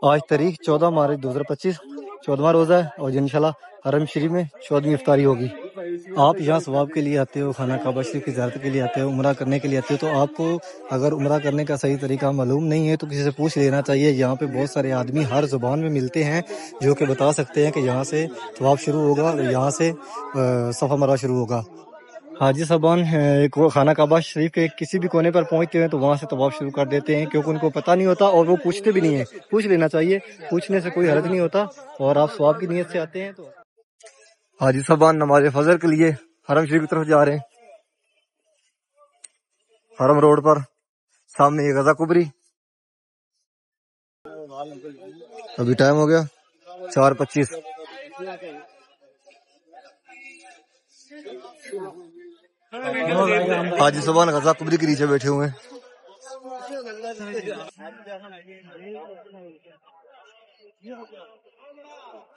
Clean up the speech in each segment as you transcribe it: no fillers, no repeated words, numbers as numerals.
آج تاریخ 14 مارچ 2025 14واں روزہ ہے اور انشاءاللہ حرم شریف میں 14ویں افطاری ہوگی۔ آپ یہاں ثواب کے لیے آتے ہو، خانہ کعبہ شریف کی زیارت کے لیے آتے ہو، عمرہ کرنے کے لیے آتے ہو، تو آپ کو اگر عمرہ کرنے کا صحیح طریقہ معلوم نہیں ہے تو کسی سے پوچھ لینا چاہیے۔ یہاں پہ بہت سارے آدمی ہر زبان میں ملتے ہیں جو کہ بتا سکتے ہیں کہ یہاں سے طواف شروع ہوگا، یہاں سے صفا مرہ شروع ہوگا۔ حاجی صاحبان خانہ کعبہ شریف کے کسی بھی کونے پر پہنچتے ہیں تو وہاں سے طواف شروع کر دیتے ہیں، کیونکہ ان کو پتہ نہیں ہوتا اور وہ پوچھتے بھی نہیں ہیں۔ پوچھ لینا چاہیے، پوچھنے سے کوئی حرج نہیں ہوتا، اور آپ ثواب کی نیت سے آتے ہیں تو۔ حاجی صاحبان نماز فجر کے لیے حرم شریف کی طرف جا رہے ہیں، حرم روڈ پر سامنے یہ غزہ کبری۔ ابھی ٹائم ہو گیا 4:25۔ حاجی صاحبان غزہ کبری کے نیچے بیٹھے ہوئے ہیں۔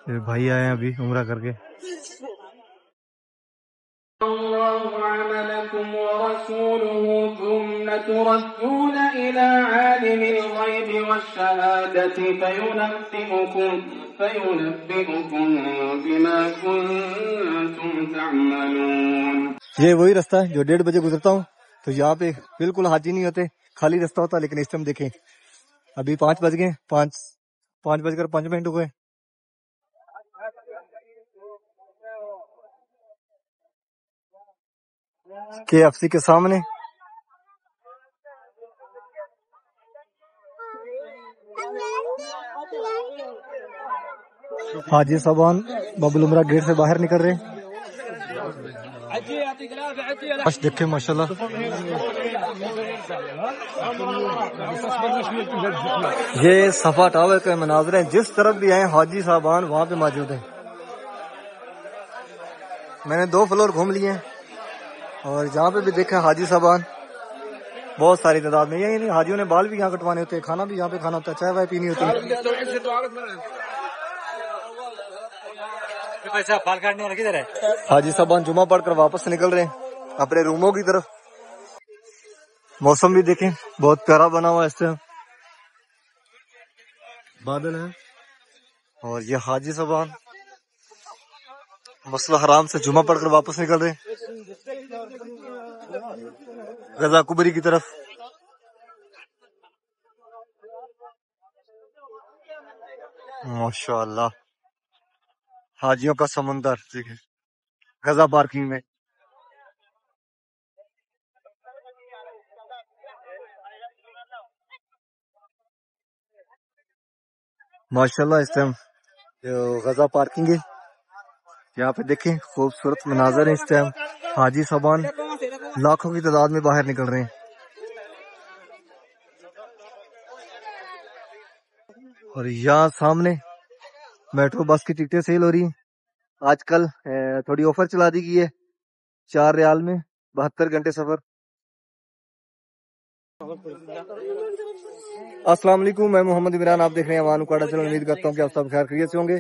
یہ بھائی آئے ہیں ابھی عمرہ کر کے۔ اللہ عملکم ورسولہ ثم تردون الى عالم الغیب والشہادة فینبئکم بما کنتم تعملون۔ یہ وہی رستہ ہے جو 1:30 بجے گزرتا ہوں تو یہاں پہ بالکل حاجی نہیں ہوتے، خالی رستہ ہوتا، لیکن اس ٹائم دیکھیں ابھی 5 بج گئے، 5:05 ہوئے۔ KFC کے سامنے حاجی صاحبان باب العمرہ گیٹ سے باہر نکل رہے ہیں۔ دیکھیں ماشاءاللہ یہ صفا ٹاور کے مناظر ہیں، جس طرف بھی آئے حاجی صاحبان وہاں پہ موجود ہیں۔ میں نے 2 فلور گھوم لیے ہیں اور جہاں پہ بھی دیکھا حاجی صاحبان بہت ساری تعداد میں، یعنی حاجیوں نے بال بھی یہاں کٹوانے ہوتے ہیں، کھانا بھی یہاں پہ کھانا ہوتا ہے، چائے وائے پینی ہوتی ہے۔ حاجی صاحبان جمعہ پڑھ کر واپس نکل رہے ہیں اپنے روموں کی طرف۔ موسم بھی دیکھیں بہت پیارا بنا ہوا ہے، اس سے بادل ہیں، اور یہ حاجی صاحبان مسجد حرام سے جمعہ پڑھ کر واپس نکل رہے ہیں غزہ کبری کی طرف۔ ماشاءاللہ حاجیوں کا سمندر دیکھیں غزہ پارکنگ میں۔ ماشاءاللہ اس ٹائم غزہ پارکنگ ہے، یہاں پہ دیکھیں خوبصورت مناظر ہیں۔ اس ٹائم حاجی صاحبان لاکھوں کی تعداد میں باہر نکل رہے ہیں، اور یہاں سامنے میٹرو بس کی ٹکٹیں سیل ہو رہی ہیں۔ آج کل تھوڑی آفر چلا دی گئی ہے، 4 ریال میں 72 گھنٹے سفر۔ السلام علیکم، میں محمد عمران، آپ دیکھ رہے ہیں وان کوڑا چینل۔ امید کرتا ہوں کہ آپ سب خیر خیریت سے ہوں گے۔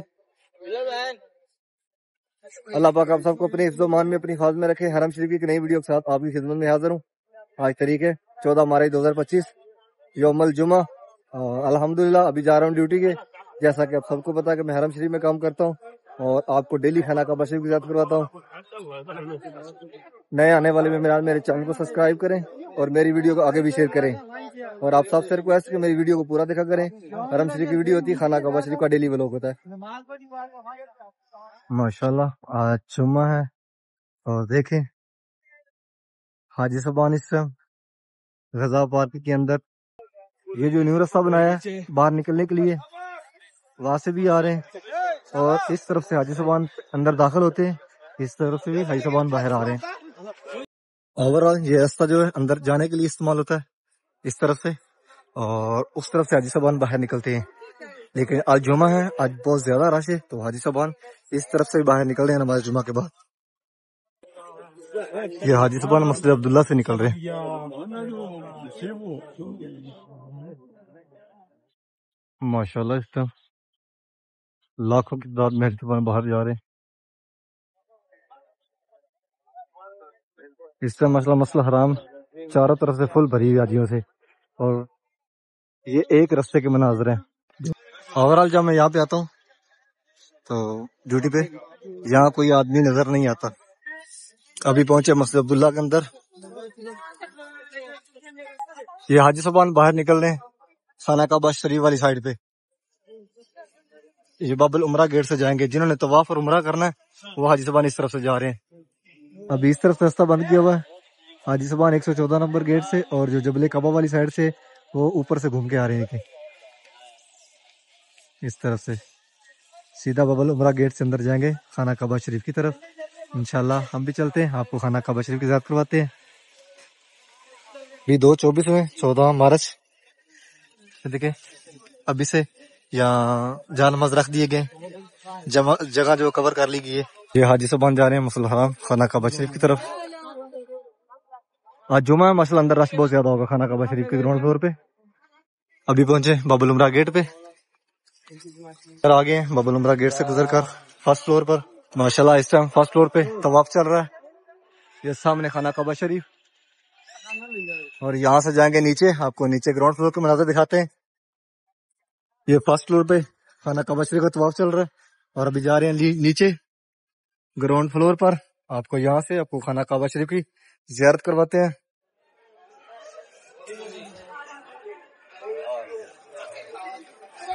اللہ پاک آپ سب کو اپنے حفظ و امان میں، اپنی حفاظت میں رکھے۔ حرم شریف کی ایک نئی ویڈیو کے ساتھ آپ کی خدمت میں حاضر ہوں۔ آج تاریخ ہے 14 مارچ 2025 یوم الجمعہ۔ الحمدللہ ابھی جا رہا ہوں ڈیوٹی کے، جیسا کہ آپ سب کو پتا ہے کہ میں حرم شریف میں کام کرتا ہوں اور آپ کو ڈیلی خانہ کعبہ شریف کی زیارت کرواتا ہوں۔ نئے آنے والے مہمان میرے چینل کو سبسکرائب کریں اور میری ویڈیو کو آگے بھی شیئر کریں، اور آپ سب سے ریکویسٹ کہ میری ویڈیو کو پورا دیکھا کریں۔ حرم شریف کی ویڈیو ہوتی ہے، خانہ کعبہ شریف کا ڈیلی ولاگ ہوتا ہے۔ ماشاءاللہ آج جمعہ ہے، اور دیکھیں حاجی صاحبان اس ٹائم غزہ پارک کے اندر یہ جو نیو رستہ بنایا ہے باہر نکلنے کے لیے، وہاں سے بھی آ رہے ہیں، اور اس طرف سے حاجی صاحبان اندر داخل ہوتے ہیں، اس طرف سے بھی حاجی صاحبان باہر آ رہے ہیں۔ اوورآل یہ راستہ جو ہے اندر جانے کے لیے استعمال ہوتا ہے اس طرف سے، اور اس طرف سے حاجی صاحبان باہر نکلتے ہیں۔ لیکن آج جمعہ ہے، آج بہت زیادہ رش ہے، تو حاجی صاحبان اس طرف سے باہر نکل رہے ہیں نماز جمعہ کے بعد۔ یہ حاجی صاحبان مسجد عبداللہ سے نکل رہے ہیں۔ ماشاءاللہ اس طرح لاکھوں کی تعداد میں حاجی صاحبان باہر جا رہے ہیں۔ اس طرح مسجد حرام چاروں طرف سے فل بھری ہوئی حاجیوں سے، اور یہ ایک رستے کے مناظر ہیں۔ اوورال جب میں یہاں پہ آتا ہوں تو ڈیوٹی پہ یہاں کوئی آدمی نظر نہیں آتا. ابھی پہنچے مسجد عبداللہ کے اندر. یہ حاجی صاحبان باہر نکل رہے ہیں خانہ کعبہ شریف والی سائڈ پہ. یہ باب العمرہ گیٹ سے جائیں گے. جنہوں نے طواف اور عمرہ کرنا ہے وہ حاجی صاحبان اس طرف سے جا رہے ہیں. ابھی اس طرف راستہ بند کیا ہوا ہے حاجی صاحبان 114 نمبر گیٹ سے, اور جو جبل کعبہ والی سائڈ سے وہ اوپر سے گھوم کے آ رہے ہیں کہ اس طرف سے سیدھا باب العمرہ گیٹ سے اندر جائیں گے خانہ کعبہ شریف کی طرف. انشاءاللہ ہم بھی چلتے ہیں, آپ کو خانہ کعبہ شریف کی زیارت کرواتے ہیں. یہ 2/24 میں 14 مارچ دیکھیں ابھی سے یہاں جان نماز رکھ دیے گئے, جگہ جو کور کر لی گئی ہے. یہ حاجی صاحبان جا رہے ہیں مسجد الحرام خانہ کعبہ شریف کی طرف. آج جمعہ ہے ماشاءاللہ, اندر رش بہت زیادہ ہوگا خانہ کعبہ شریف کے گراؤنڈ فلور پہ. ابھی پہنچے باب العمرہ گیٹ پہ, آگے ہیں باب العمرہ گیٹ سے گزر کر فرسٹ فلور پر. ماشاءاللہ اس ٹائم فرسٹ فلور پہ طواف چل رہا ہے. یہ سامنے خانہ کعبہ شریف, اور یہاں سے جائیں گے نیچے, آپ کو نیچے گراؤنڈ فلور کے مناظر دکھاتے ہیں. یہ فرسٹ فلور پہ خانہ کعبہ شریف کا طواف چل رہا ہے, اور ابھی جا رہے ہیں نیچے گراؤنڈ فلور پر. آپ کو یہاں سے آپ کو خانہ کعبہ شریف کی زیارت کرواتے ہیں.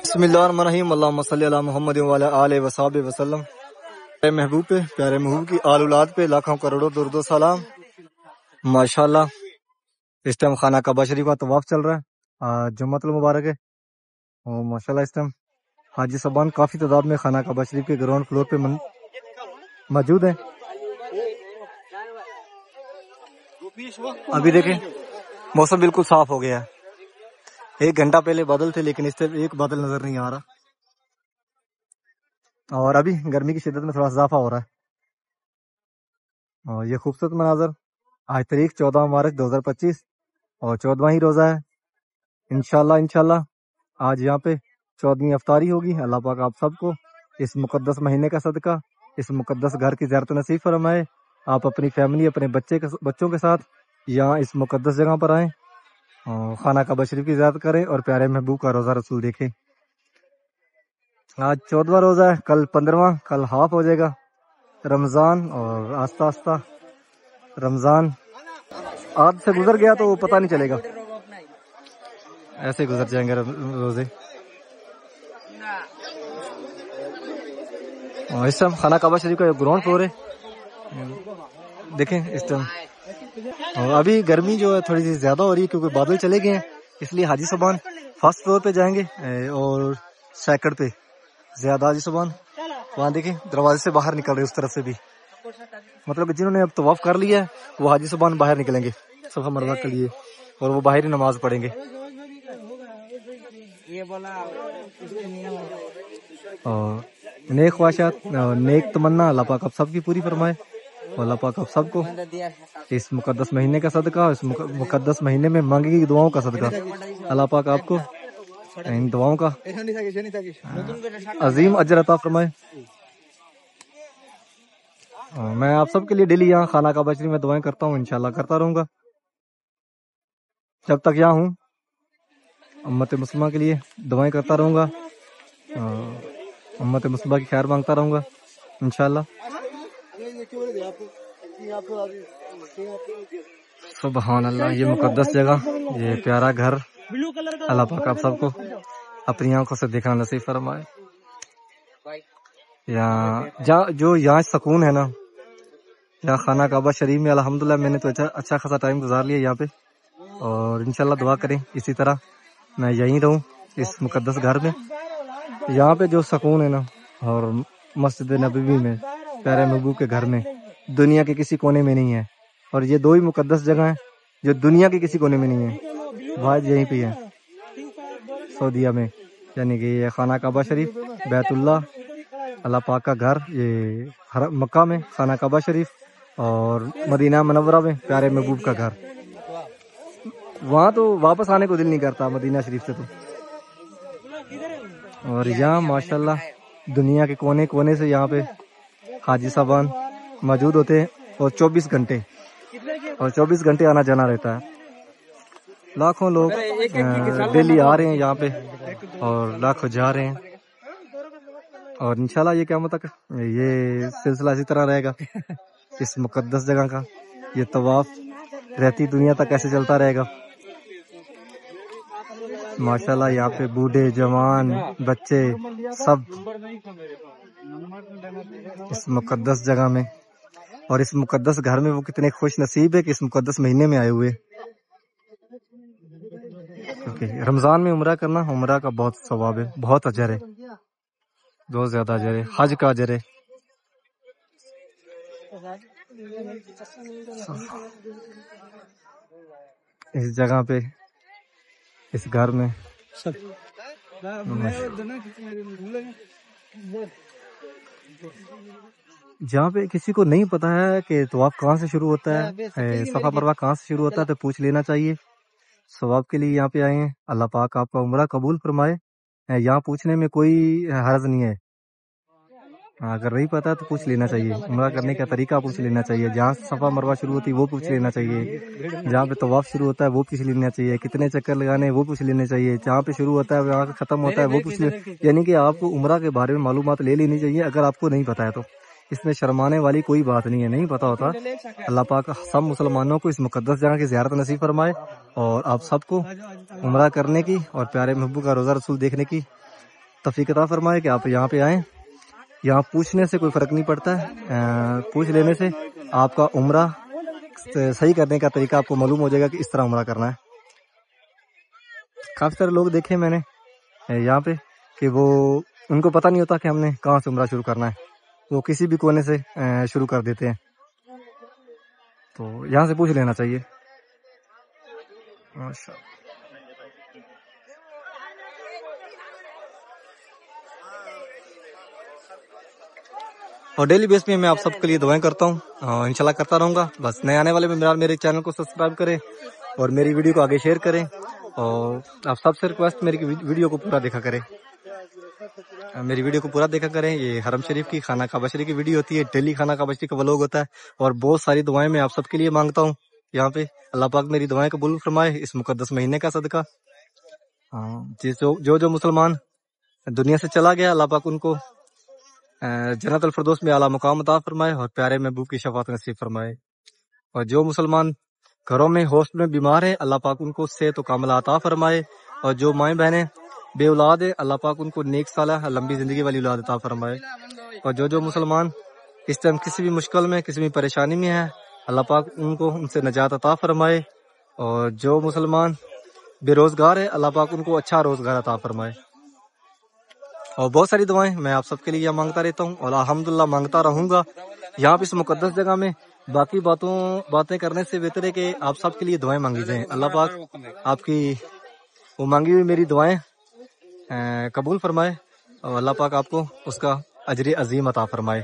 بسم اللہ الرحمن الرحیم, اللہم صلی علی محمد وعلی آلہ وصحبہ وسلم. پیارے محبوب پہ, پیارے محبوب کی آل اولاد پہ لاکھوں کروڑوں درود و سلام. ماشاءاللہ اس ٹائم خانہ کعبہ شریف کا طواف چل رہا ہے, جمعۃ المبارک ہے. اور ماشاءاللہ اس ٹائم حاجی صاحبان کافی تعداد میں خانہ کعبہ شریف کے گراؤنڈ فلور پہ موجود ہیں. ابھی دیکھیں موسم بالکل صاف ہو گیا ہے. 1 گھنٹہ پہلے بادل تھے, لیکن اس سے ایک بادل نظر نہیں آ رہا, اور ابھی گرمی کی شدت میں تھوڑا اضافہ ہو رہا ہے. اور یہ خوبصورت مناظر, آج تاریخ 14 مارچ 2025 اور 14واں ہی روزہ ہے. انشاءاللہ آج یہاں پہ 14ویں افطاری ہوگی. اللہ پاک آپ سب کو اس مقدس مہینے کا صدقہ اس مقدس گھر کی زیارت نصیب فرمائے. آپ اپنی فیملی, اپنے بچوں کے ساتھ یہاں اس مقدس جگہ پر آئیں, خانہ کعبہ شریف کی زیارت کریں اور پیارے محبوب کا روزہ رسول دیکھیں. آج 14واں روزہ ہے, کل 15واں, کل ہاف ہو جائے گا رمضان. اور آہستہ آہستہ رمضان آج سے گزر گیا تو پتہ نہیں چلے گا, ایسے گزر جائیں گے روزے. اور اس ٹائم خانہ کعبہ شریف کا گراؤنڈ فلور ہے, دیکھیں اس ٹائم. اور ابھی گرمی جو ہے تھوڑی سی زیادہ ہو رہی ہے کیونکہ بادل چلے گئے ہیں, اس لیے حاجی صاحبان فرسٹ فلور پہ جائیں گے, اور سیکنڈ پہ زیادہ حاجی صاحبان وہاں دیکھیں دروازے سے باہر نکل رہے اس طرف سے بھی. مطلب جنہوں نے اب طواف کر لیا ہے وہ حاجی صاحبان باہر نکلیں گے صفا مروہ کے لیے, اور وہ باہر ہی نماز پڑھیں گے. اور نیک خواہشات, نیک تمنا اللہ پاک آپ سب کی پوری فرمائے. اور اللہ پاک آپ سب کو اس مقدس مہینے کا صدقہ, اس مقدس مہینے میں مانگی گئی دعاؤں کا صدقہ, اللہ پاک آپ کو ان دعاؤں کا عظیم اجر عطا فرمائے. میں آپ سب کے لیے ڈیلی یہاں خانہ کعبہ شریف میں دعائیں کرتا ہوں, انشاءاللہ کرتا رہوں گا جب تک یہاں ہوں. امت مسلمہ کے لیے دعائیں کرتا رہوں گا, امت مسلمہ کی خیر مانگتا رہوں گا انشاءاللہ. سبحان اللہ, یہ مقدس جگہ, یہ پیارا گھر, اللہ پاک آپ سب کو اپنی آنکھوں سے دیکھنا نصیب فرمائے. جو یہاں سکون ہے نا, یہاں خانہ کعبہ شریف میں الحمدللہ میں نے تو اچھا خاصا ٹائم گزار لیا یہاں پہ, اور انشاءاللہ دعا کریں اسی طرح میں یہیں رہوں اس مقدس گھر میں. یہاں پہ جو سکون ہے نا, اور مسجد نبوی میں پیارے محبوب کے گھر میں دنیا کے کسی کونے میں نہیں ہے. اور یہ 2 ہی مقدس جگہ ہیں جو دنیا کے کسی کونے میں نہیں ہے, واحد یہیں پہ ہے سعودیہ میں. یعنی کہ یہ خانہ کعبہ شریف, بیت اللہ, اللہ پاک کا گھر, یہ مکہ میں خانہ کعبہ شریف, اور مدینہ منورہ میں پیارے محبوب کا گھر. وہاں تو واپس آنے کو دل نہیں کرتا مدینہ شریف سے تو. اور یہاں ماشاءاللہ دنیا کے کونے کونے سے یہاں پہ حاجی صاحبان موجود ہوتے ہیں, اور 24 گھنٹے آنا جانا رہتا ہے. لاکھوں لوگ ڈیلی آ رہے ہیں یہاں پہ اور لاکھوں جا رہے ہیں، اور انشاءاللہ یہ قیامت تک یہ سلسلہ اسی طرح رہے گا اس مقدس جگہ کا. یہ طواف رہتی دنیا تک ایسے چلتا رہے گا. ماشاءاللہ یہاں پہ بوڑھے جوان بچے سب اس مقدس جگہ میں، اور اس مقدس گھر میں وہ کتنے خوش نصیب ہے کہ اس مقدس مہینے میں آئے ہوئے. کیونکہ رمضان میں عمرہ کرنا، عمرہ کا بہت ثواب ہے، بہت اجر ہے، بہت زیادہ اجر ہے، حج کا اجر ہے. اس جگہ پہ اس گھر میں جہاں پہ کسی کو نہیں پتا ہے کہ طواف کہاں سے شروع ہوتا ہے، صفا مروہ کہاں سے شروع ہوتا ہے، تو پوچھ لینا چاہیے. ثواب کے لیے یہاں پہ آئے ہیں، اللہ پاک آپ کا عمرہ قبول فرمائے. یہاں پوچھنے میں کوئی حرج نہیں ہے. اگر نہیں پتا تو پوچھ لینا چاہیے. عمرہ کرنے کا طریقہ پوچھ لینا چاہیے، جہاں صفا مروہ شروع ہوتی ہے وہ پوچھ لینا چاہیے، جہاں پہ طواف شروع ہوتا ہے وہ پوچھ لینا چاہیے، کتنے چکر لگانے وہ پوچھ لینے چاہیے، جہاں پہ شروع ہوتا ہے وہاں پہ ختم ہوتا ہے وہ پوچھ لینا. یعنی کہ آپ کو عمرہ کے بارے میں معلومات لے لینی چاہیے اگر آپ کو نہیں پتا ہے تو. اس میں شرمانے والی کوئی بات نہیں ہے، نہیں پتا ہوتا. اللہ پاک سب مسلمانوں کو اس مقدس جگہ کی زیارت نصیب فرمائے، اور آپ سب کو عمرہ کرنے کی اور پیارے محبوب کا روزہ رسول دیکھنے کی توفیق عطا فرمائے کہ آپ یہاں پہ آئیں. یہاں پوچھنے سے کوئی فرق نہیں پڑتا ہے، پوچھ لینے سے آپ کا عمرہ صحیح کرنے کا طریقہ آپ کو معلوم ہو جائے گا کہ اس طرح عمرہ کرنا ہے. کافی سارے لوگ دیکھے میں نے یہاں پہ کہ وہ ان کو پتہ نہیں ہوتا کہ ہم نے کہاں سے عمرہ شروع کرنا ہے، وہ کسی بھی کونے سے شروع کر دیتے ہیں. تو یہاں سے پوچھ لینا چاہیے. ماشاءاللہ. اور ڈیلی بیس میں آپ سب کے لیے دعائیں کرتا ہوں، انشاءاللہ کرتا رہوں گا. بس نئے آنے والے میرے چینل کو سبسکرائب کریں اور میری ویڈیو کو آگے شیئر کریں، اور آپ سب سے ریکویسٹ میری ویڈیو کو پورا دیکھا کریں، میری ویڈیو کو پورا دیکھا کریں. یہ حرم شریف کی خانہ کعبہ شریف کی ویڈیو ہوتی ہے، ڈیلی خانہ کعبہ شریف کا ولاگ ہوتا ہے، اور بہت ساری دعائیں میں آپ سب کے لیے مانگتا ہوں یہاں پہ. اللہ پاک میری دعائیں قبول فرمائے اس مقدس مہینے کا صدقہ. جو مسلمان دنیا سے چلا گیا، اللہ پاک ان کو جنت الفردوس میں اعلیٰ مقام عطا فرمائے اور پیارے محبوب کی شفاعت نصیب فرمائے. اور جو مسلمان گھروں میں ہاسٹل میں بیمار ہیں، اللہ پاک ان کو صحت و کاملہ عطا فرمائے. اور جو مائیں بہنیں بے اولاد ہے، اللہ پاک ان کو نیک صالح لمبی زندگی والی اولاد عطا فرمائے. اور جو مسلمان اس ٹائم کسی بھی مشکل میں کسی بھی پریشانی میں ہے، اللہ پاک ان کو ان سے نجات عطا فرمائے. اور جو مسلمان بے روزگار ہے، اللہ پاک ان کو اچھا روزگار عطا فرمائے. اور بہت ساری دعائیں میں آپ سب کے لیے مانگتا رہتا ہوں، اور الحمدللہ مانگتا رہوں گا. یہاں پہ اس مقدس جگہ میں باقی باتیں کرنے سے بہتر ہے کہ آپ سب کے لیے دعائیں مانگی جائیں. اللہ پاک آپ کی وہ مانگی ہوئی میری دعائیں قبول فرمائے، اور اللہ پاک آپ کو اس کا اجر عظیم عطا فرمائے.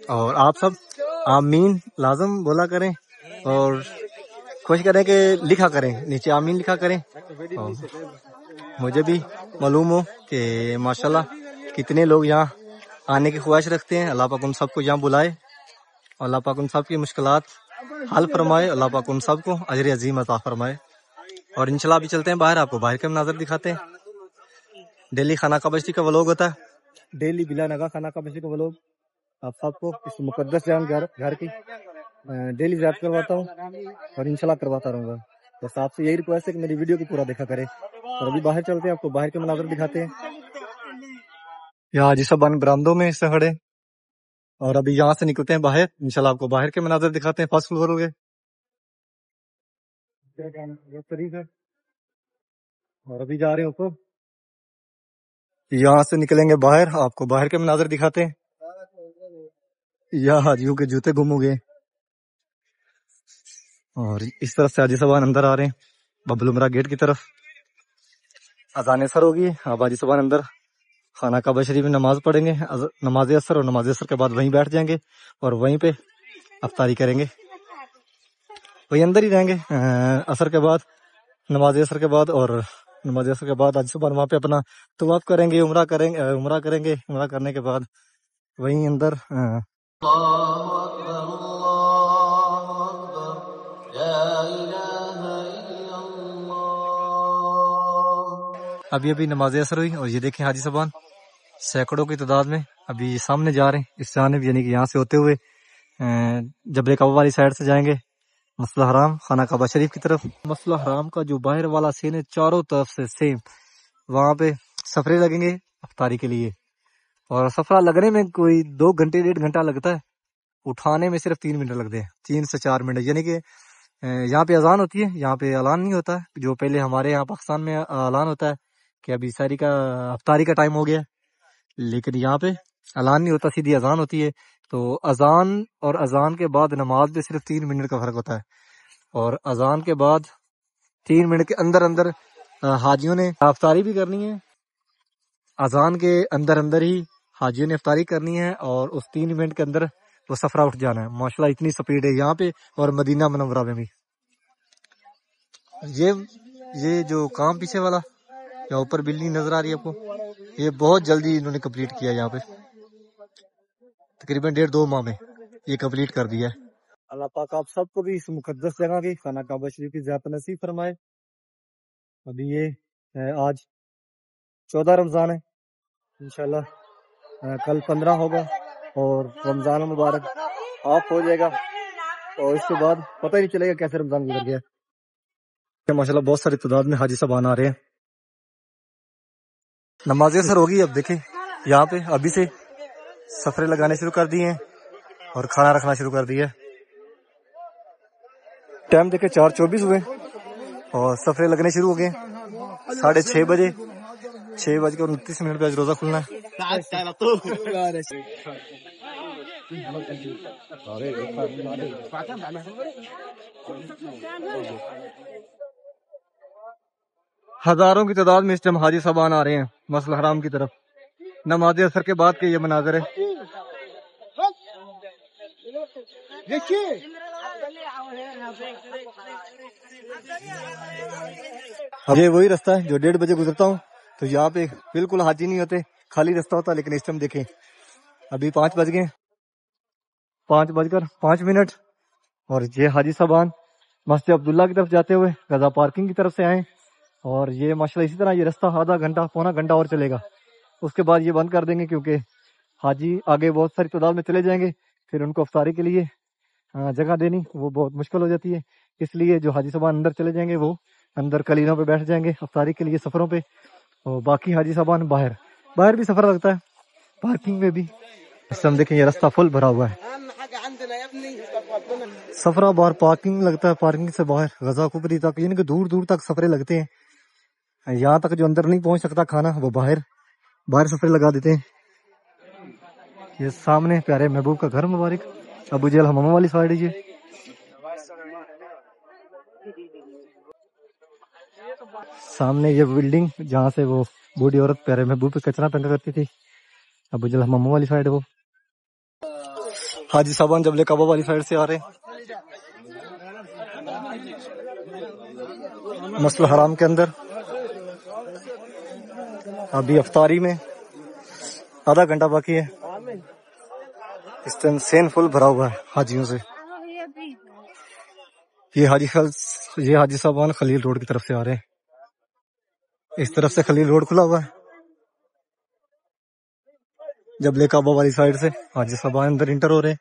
اور آپ سب آمین لازم بولا کریں، اور کوشش کریں کہ لکھا کریں، نیچے آمین لکھا کریں. اور مجھے بھی معلوم ہو کہ ماشاءاللہ کتنے لوگ یہاں آنے کی خواہش رکھتے ہیں. اللہ پاک ان سب کو یہاں بلائے، اور اللہ پاک ان سب کی مشکلات حل فرمائے. اللہ پاک ان سب کو اجر عظیم عطا فرمائے. اور انشاءاللہ ابھی چلتے ہیں باہر، آپ کو باہر کے مناظر دکھاتے ہیں. ڈیلی خانہ کعبہ شریف کا ولاگ ہوتا ہے، ڈیلی بلا نگاہ خانہ کعبہ شریف کا ولاگ آپ سب کو اس مقدس جگہ گھر کی ڈیلی زیارت کرواتا ہوں، اور انشاءاللہ کرواتا رہوں گا. بس آپ سے یہی ریکویسٹ ہے کہ میری ویڈیو کو پورا دیکھا کرے. اور ابھی باہر چلتے ہیں، آپ کو باہر کے مناظر دکھاتے ہیں. یہاں حاجی صاحبان برآمدوں میں سے کھڑے، اور ابھی یہاں سے نکلتے ہیں باہر. انشاءاللہ آپ کو باہر کے مناظر دکھاتے ہیں. فرسٹ فلور ہو گئے، اور ابھی جا رہے ہیں اوپر. یہاں سے نکلیں گے باہر، آپ کو باہر کے مناظر دکھاتے ہیں. یہاں حاجیوں کے جوتے گم ہو گئے، اور اس طرف سے حاجی صاحبان اندر آ رہے ہیں باب العمرہ گیٹ کی طرف. اذان اثر ہوگی، اب حاجی صاحبان اندر خانہ کعبہ شریف میں نماز پڑھیں گے، نماز اثر، اور نماز اثر کے بعد وہیں بیٹھ جائیں گے اور وہیں پہ افطاری کریں گے. وہیں اندر ہی رہیں گے اثر کے بعد، نماز اثر کے بعد. اور نماز اثر کے بعد حاجی صاحبان وہاں پہ اپنا طواف کریں گے، عمرہ کریں گے. عمرہ کرنے کے بعد وہیں اندر ابھی نماز اثر ہوئی اور یہ دیکھیں حاجی صاحبان سینکڑوں کی تعداد میں ابھی سامنے جا رہے ہیں اس جانب، یعنی کہ یہاں سے ہوتے ہوئے جبل کعبہ والی سائڈ سے جائیں گے مسجد حرام خانہ کعبہ شریف کی طرف۔ مسجد حرام کا جو باہر والا سین ہے چاروں طرف سے سیم، وہاں پہ سفرے لگیں گے افطاری کے لیے، اور سفرہ لگنے میں کوئی 2 گھنٹے 1.5 گھنٹہ لگتا ہے، اٹھانے میں صرف 3 منٹ لگتے ہیں، 3 سے 4 منٹ، یعنی کہ یہاں پہ اذان ہوتی ہے، یہاں پہ اعلان نہیں ہوتا ہے جو پہلے ہمارے یہاں پاکستان میں اعلان ہوتا ہے کہ ابھی ساری کا افطاری کا ٹائم ہو گیا، لیکن یہاں پہ اعلان نہیں ہوتا، سیدھی اذان ہوتی ہے۔ تو اذان اور اذان کے بعد نماز میں صرف 3 منٹ کا فرق ہوتا ہے، اور اذان کے بعد 3 منٹ کے اندر اندر حاجیوں نے افطاری بھی کرنی ہے، اذان کے اندر اندر ہی حاجیوں نے افطاری کرنی ہے، اور اس 3 منٹ کے اندر وہ سفرہ اٹھ جانا ہے۔ ماشاءاللہ اتنی سپیڈ ہے یہاں پہ اور مدینہ منورہ میں بھی۔ یہ جو کام پیچھے والا یا اوپر بلڈنگ نظر آ رہی ہے آپ کو، یہ بہت جلدی انہوں نے کمپلیٹ کیا، یہاں پہ تقریباً 1.5-2 ماہ میں یہ کمپلیٹ کر دیا ہے۔ اللہ پاک آپ سب کو بھی اس مقدس جگہ کی خانہ کعبہ شریف کی زیارت نصیب فرمائے۔ ابھی یہ آج 14 رمضان ہے، انشاءاللہ کل 15 ہوگا اور رمضان مبارک آف ہو جائے گا، اور اس کے بعد پتہ ہی نہیں چلے گا کیسے رمضان گزر گیا۔ ماشاءاللہ بہت ساری تعداد میں حاجی صاحب آ رہے ہیں۔ نماز اثر ہوگی، اب دیکھیں یہاں پہ ابھی سے سفرے لگانے شروع کر دیے ہیں اور کھانا رکھنا شروع کر دیا ہے۔ ٹائم دیکھیں 4:24 ہوئے اور سفرے لگنے شروع ہو گئے 6:30 بجے، 6:29 پہ آج روزہ کھلنا ہے۔ ہزاروں کی تعداد میں اس ٹائم حاجی صاحبان آ رہے ہیں مسجد حرام کی طرف، نماز اثر کے بعد کے یہ مناظر ہے۔ یہ وہی رستہ ہے جو 1:30 بجے گزرتا ہوں، تو یہاں پہ بالکل حاجی نہیں ہوتے، خالی رستہ ہوتا، لیکن اس ٹائم دیکھیں ابھی 5 بج گئے، 5:05 اور یہ حاجی صاحبان مسجد عبداللہ کی طرف جاتے ہوئے غزہ پارکنگ کی طرف سے آئیں، اور یہ ماشاءاللہ اسی طرح یہ رستہ آدھا گھنٹہ پونا گھنٹہ اور چلے گا، اس کے بعد یہ بند کر دیں گے کیونکہ حاجی آگے بہت ساری تعداد میں چلے جائیں گے، پھر ان کو افطاری کے لیے جگہ دینی وہ بہت مشکل ہو جاتی ہے، اس لیے جو حاجی صاحبان اندر چلے جائیں گے وہ اندر کلینوں پہ بیٹھ جائیں گے افطاری کے لیے سفروں پہ، اور باقی حاجی صاحبان باہر بھی سفر لگتا ہے پارکنگ میں بھی۔ اس ٹائم دیکھیں یہ رستہ فل بھرا ہوا ہے، سفرہ باہر پارکنگ لگتا ہے، پارکنگ سے باہر غزہ کبری تک، یعنی کہ دور دور تک سفرے لگتے ہیں، یہاں تک جو اندر نہیں پہنچ سکتا کھانا وہ باہر سفرے لگا دیتے ہیں۔ یہ سامنے پیارے محبوب کا گھر مبارک ابو جہل حمامہ والی سائڈ ہے، یہ سامنے یہ بلڈنگ جہاں سے وہ بوڑھی عورت پیارے محبوب پہ کچرا پھینکا کرتی تھی، ابو جہل حمامہ والی سائڈ ہے وہ۔ حاجی صاحبان جبل کعبہ والی سائڈ سے آ رہے ہیں مسجد حرام کے اندر، ابھی افطاری میں آدھا گھنٹہ باقی ہے، اس ٹائم سین فل بھرا ہوا ہے حاجیوں سے۔ یہ حاجی صاحبان خلیل روڈ کی طرف سے آ رہے ہیں، اس طرف سے خلیل روڈ کھلا ہوا ہے، جبل کعبہ والی سائڈ سے حاجی صاحبان اندر انٹر ہو رہے ہیں۔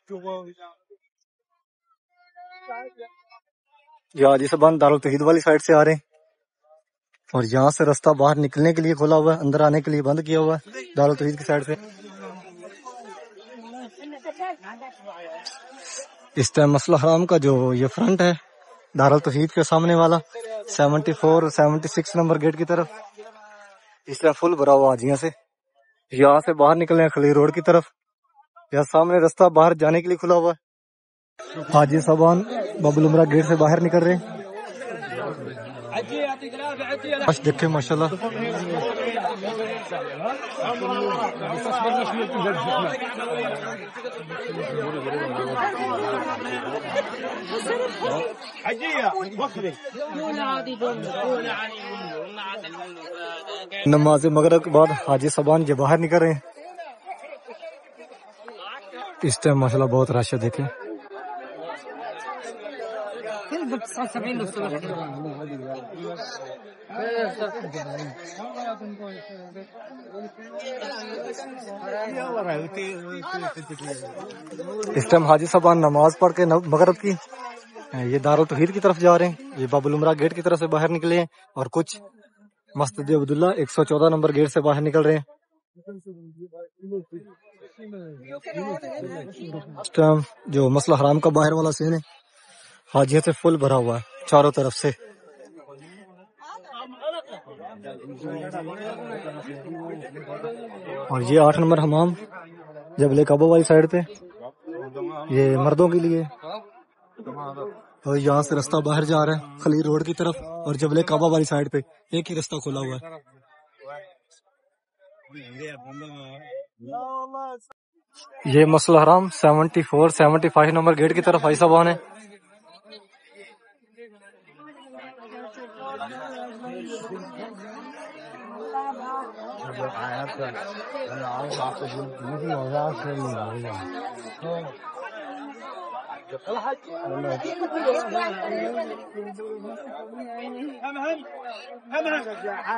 یہ حاجی صاحبان دارالتوحید والی سائڈ سے آ رہے ہیں، اور یہاں سے رستہ باہر نکلنے کے لیے کھولا ہوا ہے، اندر آنے کے لیے بند کیا ہوا ہے دارالتوحید کی سائڈ سے۔ اس ٹائم مسجد حرام کا جو یہ فرنٹ ہے دارالتوحید کے سامنے والا 74-76 نمبر گیٹ کی طرف، اس طرح فل بھرا ہوا حاجیوں سے، یہاں سے باہر نکلے ہیں خلیل روڈ کی طرف، یہاں سامنے رستہ باہر جانے کے لیے کھلا ہوا ہے۔ حاجی صاحبان باب العمرہ گیٹ سے باہر نکل رہے ہیں، دیکھیں ماشاءاللہ نماز مغرب کے بعد حاجی صاحبان جو باہر نکل رہے ہیں، اس ٹائم ماشاءاللہ بہت رش ہے، دیکھیں اس ٹائم حاجی صاحبان نماز پڑھ کے مغرب کی یہ دارالتوحید کی طرف جا رہے ہیں. یہ باب العمرہ گیٹ کی طرف سے باہر نکلے ہیں اور کچھ مسجد عبداللہ 114 نمبر گیٹ سے باہر نکل رہے ہیں. اس ٹائم جو مسئلہ حرام کا باہر والا سین ہے حاجیوں سے فل بھرا ہوا ہے چاروں طرف سے. اور یہ 8 نمبر حمام جبل کعبہ والی سائڈ پہ یہ مردوں کے لیے. اور یہاں سے رستہ باہر جا رہا ہے خلیل روڈ کی طرف اور جبل کعبہ والی سائڈ پہ ایک ہی رستہ کھلا ہوا ہے. یہ مسئلہ حرام 74-75 نمبر گیٹ کی طرف آئی صاحبان ہے.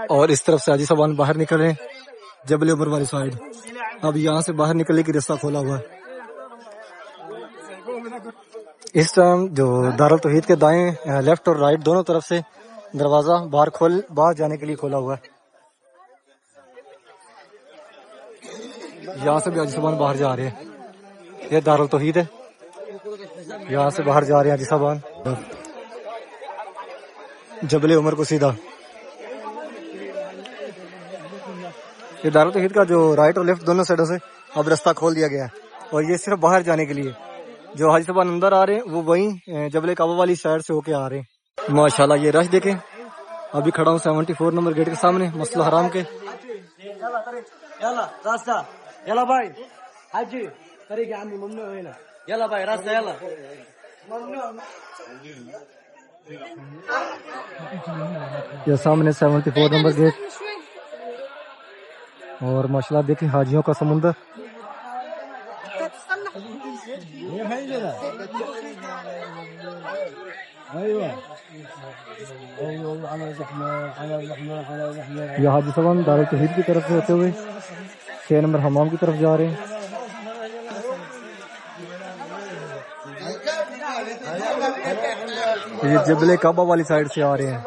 اور اس طرف سے حاجی صاحبان باہر نکل رہے ہیں جبل عمر والی سائڈ. اب یہاں سے باہر نکلنے کی راستہ کھولا ہوا ہے. اس ٹائم جو دارالتوحید کے دائیں لیفٹ اور رائٹ دونوں طرف سے دروازہ باہر جانے کے لیے کھولا ہوا ہے. یہاں سے بھی حاجی صاحبان باہر جا رہے ہیں. یہ دارالتوحید ہے یہاں سے باہر جا رہے ہیں حاجی صاحبان جبل عمر کو سیدھا. یہ دارالتوحید کا جو رائٹ اور لیفٹ دونوں سائڈوں سے اب راستہ کھول دیا گیا ہے اور یہ صرف باہر جانے کے لیے. جو حاجی صاحبان اندر آ رہے ہیں وہ وہیں جبل کعبہ والی سائڈ سے ہو کے آ رہے ہیں. ماشاءاللہ یہ رش دیکھیں. ابھی کھڑا ہوں 74 نمبر گیٹ کے سامنے مسئلہ حرام کے. یہ سامنے 74 نمبر گیٹ اور ماشاءاللہ دیکھیں حاجیوں کا سمندر. یہ حاجی صاحبان دارالتوحید کی طرف سے ہوتے ہوئے 6 نمبر حمام کی طرف جا رہے ہیں. یہ جبل کعبہ والی سائڈ سے آ رہے ہیں.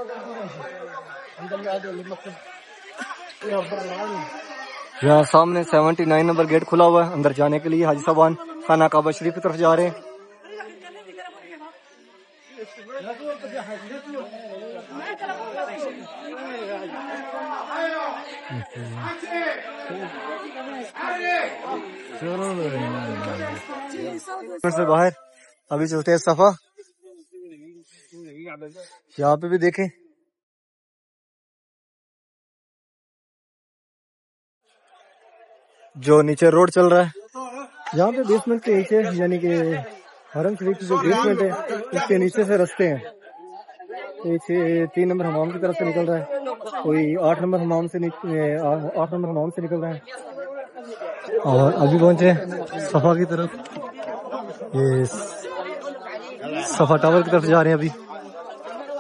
یہاں سامنے 79 نمبر گیٹ کھلا ہوا ہے اندر جانے کے لیے. حاجی صاحبان خانہ کعبہ شریف کی طرف جا رہے ہیں. سے باہر ابھی چلتے ہیں صفا. یہاں پہ بھی دیکھیں جو نیچے روڈ چل رہا ہے یہاں پہ بیسمنٹ کے نیچے یعنی کہ حرم شریف کی جو بیسمنٹ ہے اس کے نیچے سے رستے ہیں. 3 نمبر حمام کی طرف سے نکل رہا ہے کوئی 8 نمبر حمام سے نکل رہا ہے. اور ابھی پہنچے صفا کی طرف. یہ صفا ٹاور کی طرف جا رہے ہیں. ابھی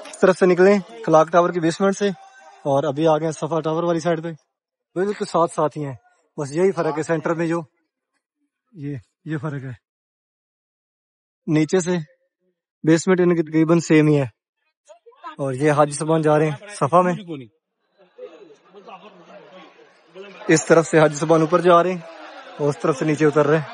اس طرف سے نکلیں کلاک ٹاور کی بیسمنٹ سے اور ابھی آ گئے صفا ٹاور والی سائڈ پہ. بالکل ساتھ ہی ہیں بس یہی فرق ہے سینٹر میں جو یہ فرق ہے. نیچے سے بیسمنٹ ان کی تقریباً سیم ہی ہے. اور یہ حاجی صاحبان جا رہے ہیں صفا میں. اس طرف سے حاجی صاحبان اوپر جا رہے ہیں اور اس طرف سے نیچے اتر رہے ہیں.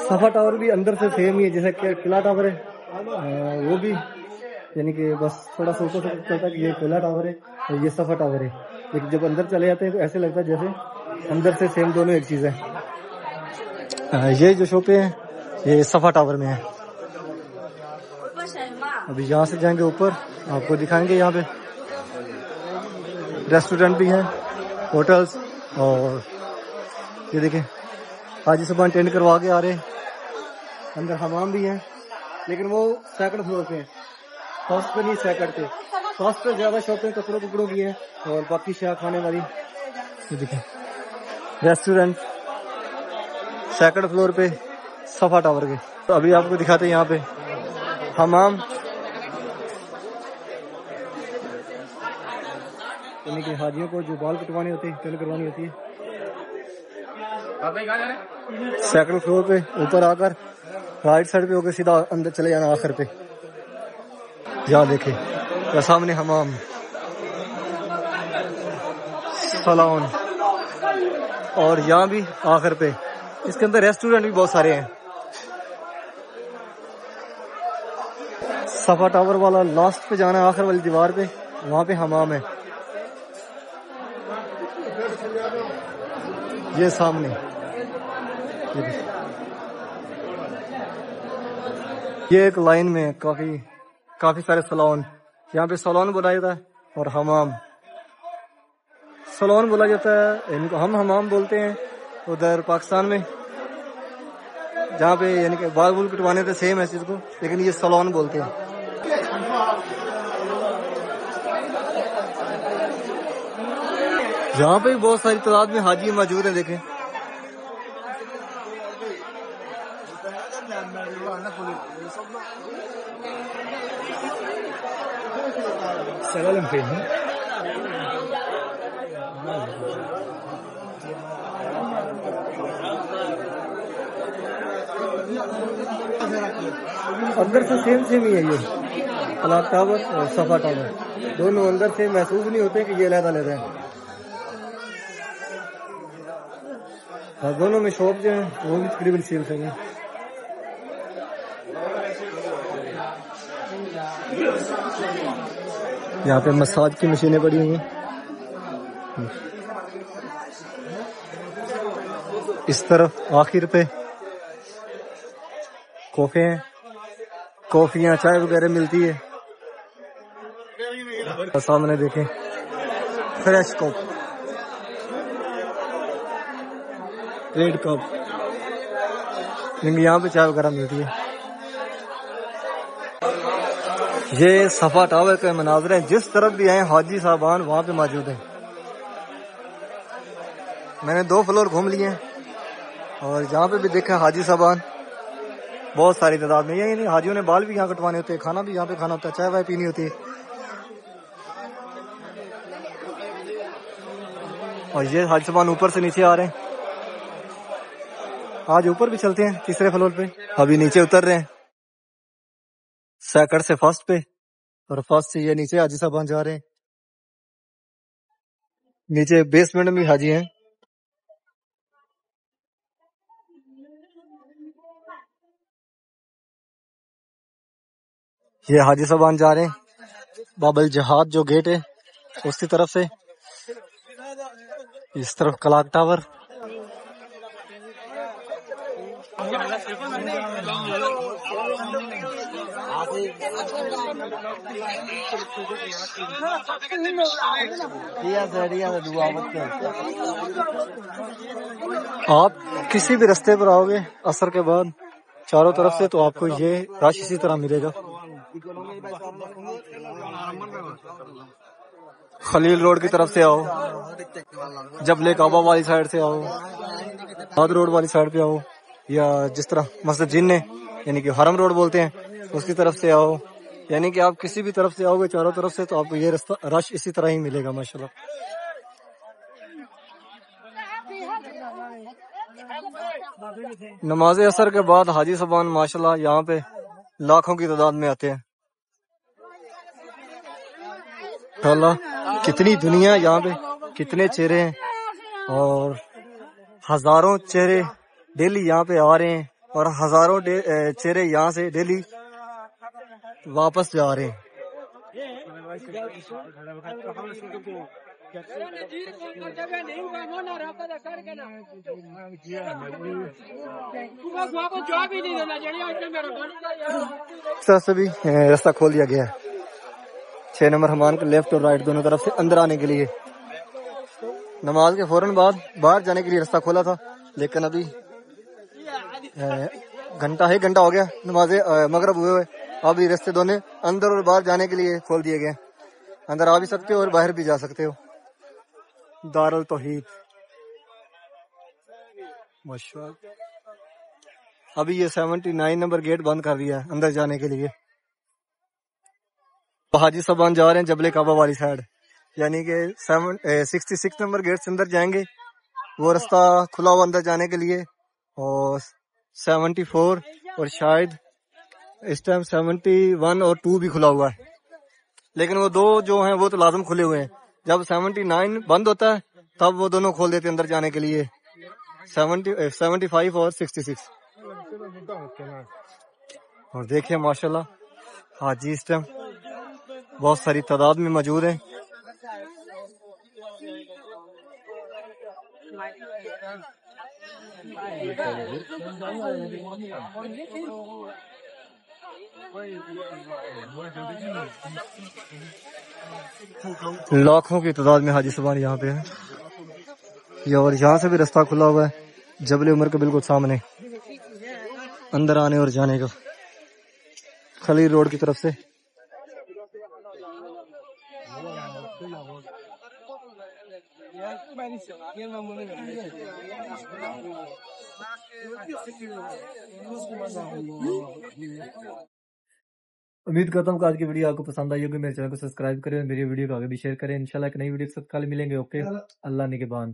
صفا ٹاور بھی اندر سے سیم ہی ہے جیسا کہ قلعہ ٹاور ہے. وہ بھی یعنی کہ بس تھوڑا سا اوپر سے چلتا ہے کہ یہ قلعہ ٹاور ہے اور یہ صفا ٹاور ہے. لیکن جب اندر چلے جاتے ہیں تو ایسے لگتا ہے جیسے اندر سے سیم دونوں ایک چیز ہے. یہ جو شاپیں ہیں یہ صفا ٹاور میں ہے. ابھی یہاں سے جائیں گے اوپر آپ کو دکھائیں گے. یہاں پہ ریسٹورینٹ بھی ہیں ہوٹلز. اور یہ دیکھیں حاجی صاحبان ٹینٹ کروا کے آ رہے ہیں. اندر حمام بھی ہیں لیکن وہ سیکنڈ فلور پہ ہیں فرسٹ پہ نہیں سیکنڈ پہ. فرسٹ پہ زیادہ شاپیں کپڑوں کی ہیں اور باقی شاہ کھانے والی یہ دیکھیں ریسٹورینٹ سیکنڈ فلور پہ صفا ٹاور کے. تو ابھی آپ کو دکھاتے ہیں یہاں پہ حمام، یعنی کہ حاجیوں کو جو بال کٹوانے ہوتے ہیں، کل کروانی ہوتی ہے. سیکنڈ فلور پہ اوپر آ کر رائٹ سائڈ پہ ہو کے سیدھا اندر چلے جانا آخر پہ. یہاں دیکھیں یا سامنے حمام، سالون، اور یہاں بھی آخر پہ اس کے اندر ریسٹورینٹ بھی بہت سارے ہیں. صفا ٹاور والا لاسٹ پہ جانا ہے، آخر والی دیوار پہ، وہاں پہ حمام ہے. یہ سامنے یہ ایک لائن میں کافی سارے سالون. یہاں پہ سالون بولا جاتا ہے اور حمام. سالون بولا جاتا ہے، ان کو ہم حمام بولتے ہیں ادھر پاکستان میں، جہاں پہ یعنی کہ بال بول کٹوانے تھے سیم ہے چیز کو، لیکن یہ سالون بولتے ہیں. یہاں پہ بھی بہت ساری تعداد میں حاجی موجود ہیں. دیکھیں اندر سے سیم ہی ہے. یہ کلاک ٹاور اور صفا ٹاور دونوں اندر سے محسوس نہیں ہوتے کہ یہ علیحدہ علیحدہ ہے. اور دونوں میں شاپ جو ہیں وہ بھی تقریباً سیم ہیں. یہاں پہ مساج کی مشینیں پڑی ہوئی ہیں. اس طرف آخر پہ کافے ہیں، کافیاں چائے وغیرہ ملتی ہے. سامنے دیکھیں فریش کپ، ریڈ کپ، یہاں پہ چائے وغیرہ ملتی ہے. یہ صفا ٹاور کے مناظر ہیں. جس طرف بھی آئے حاجی صاحبان وہاں پہ موجود ہیں. میں نے 2 فلور گھوم لیے ہیں اور جہاں پہ بھی دیکھا حاجی صاحبان بہت ساری تعداد میں. یہی نہیں، حاجیوں نے بال بھی یہاں کٹوانے ہوتے ہیں، کھانا بھی یہاں پہ کھانا ہوتا ہے، چائے وائے پینی ہوتی ہے. اور یہ حاجی صاحبان اوپر سے نیچے آ رہے ہیں. آج اوپر بھی چلتے ہیں تیسرے فلور پہ. ابھی نیچے اتر رہے ہیں سیکنڈ سے فرسٹ پہ، اور فرسٹ سے یہ نیچے حاجی صاحبان جا رہے ہیں. نیچے بیسمنٹ میں حاجی ہیں. یہ حاجی صاحبان جا رہے ہیں باب الجہاد جو گیٹ ہے اس کی طرف سے. اس طرف کلاک ٹاور. آپ کسی بھی رستے پر آؤ گے عصر کے بعد چاروں طرف سے تو آپ کو یہ رش اسی طرح ملے گا. خلیل روڈ کی طرف سے آؤ، جبل کعبہ والی سائڈ سے آؤ، ہاد روڈ والی سائڈ پہ آؤ، یا جس طرح مسجد جن ہے یعنی کہ حرم روڈ بولتے ہیں اس کی طرف سے آؤ. یعنی کہ آپ کسی بھی طرف سے آؤ گے چاروں طرف سے تو آپ کو یہ رستہ رش اسی طرح ہی ملے گا ماشاءاللہ. نماز عصر کے بعد حاجی صاحبان ماشاءاللہ یہاں پہ لاکھوں کی تعداد میں آتے ہیں. اللہ کتنی دنیا یہاں پہ، کتنے چہرے ہیں، اور ہزاروں چہرے ڈیلی یہاں پہ آ رہے ہیں اور ہزاروں چہرے یہاں سے ڈیلی واپس جا رہے ہیں. اس طرح سے بھی راستہ کھول دیا گیا ہے 6 نمبر حمان کے لیفٹ اور رائٹ دونوں طرف سے اندر آنے کے لیے. نماز کے فوراً بعد باہر جانے کے لیے راستہ کھولا تھا، لیکن ابھی ایک گھنٹہ ہو گیا نماز مغرب ہوئے. اب یہ رستے دونوں اندر اور باہر جانے کے لیے کھول دیے گئے. اندر آ بھی سکتے ہو اور باہر بھی جا سکتے ہو. دار التوحید ماشاءاللہ. ابھی یہ 79 نمبر گیٹ بند کر دیا ہے اندر جانے کے لیے. حاجی صاحبان جا رہے ہیں جبل کعبہ والی سائڈ، یعنی کہ 66 نمبر گیٹ سے اندر جائیں گے، وہ رستہ کھلا ہوا اندر جانے کے لیے، اور 74 اور شاید اس ٹائم 71 اور 2 بھی کھلا ہوا ہے، لیکن وہ دو جو ہیں وہ تو لازم کھلے ہوئے ہیں. جب 79 بند ہوتا ہے تب وہ دونوں کھول دیتے ہیں اندر جانے کے لیے، 75 اور 66. اور دیکھیں ماشاءاللہ حاجی اس ٹائم بہت ساری تعداد میں موجود ہیں. لاکھوں کی تعداد میں حاجی صاحبان یہاں پہ ہیں. یہ اور یہاں سے بھی رستہ کھلا ہوا ہے جبل عمر کے بالکل سامنے، اندر آنے اور جانے کا خلیل روڈ کی طرف سے. امید کرتا ہوں کہ آج کی ویڈیو آپ کو پسند آئی ہوگی. میرے چینل کو سبسکرائب کریں اور میری ویڈیو کو آگے بھی شیئر کریں. انشاءاللہ ایک نئی ویڈیو کے ساتھ کل ملیں گے. اوکے، اللہ نگہبان.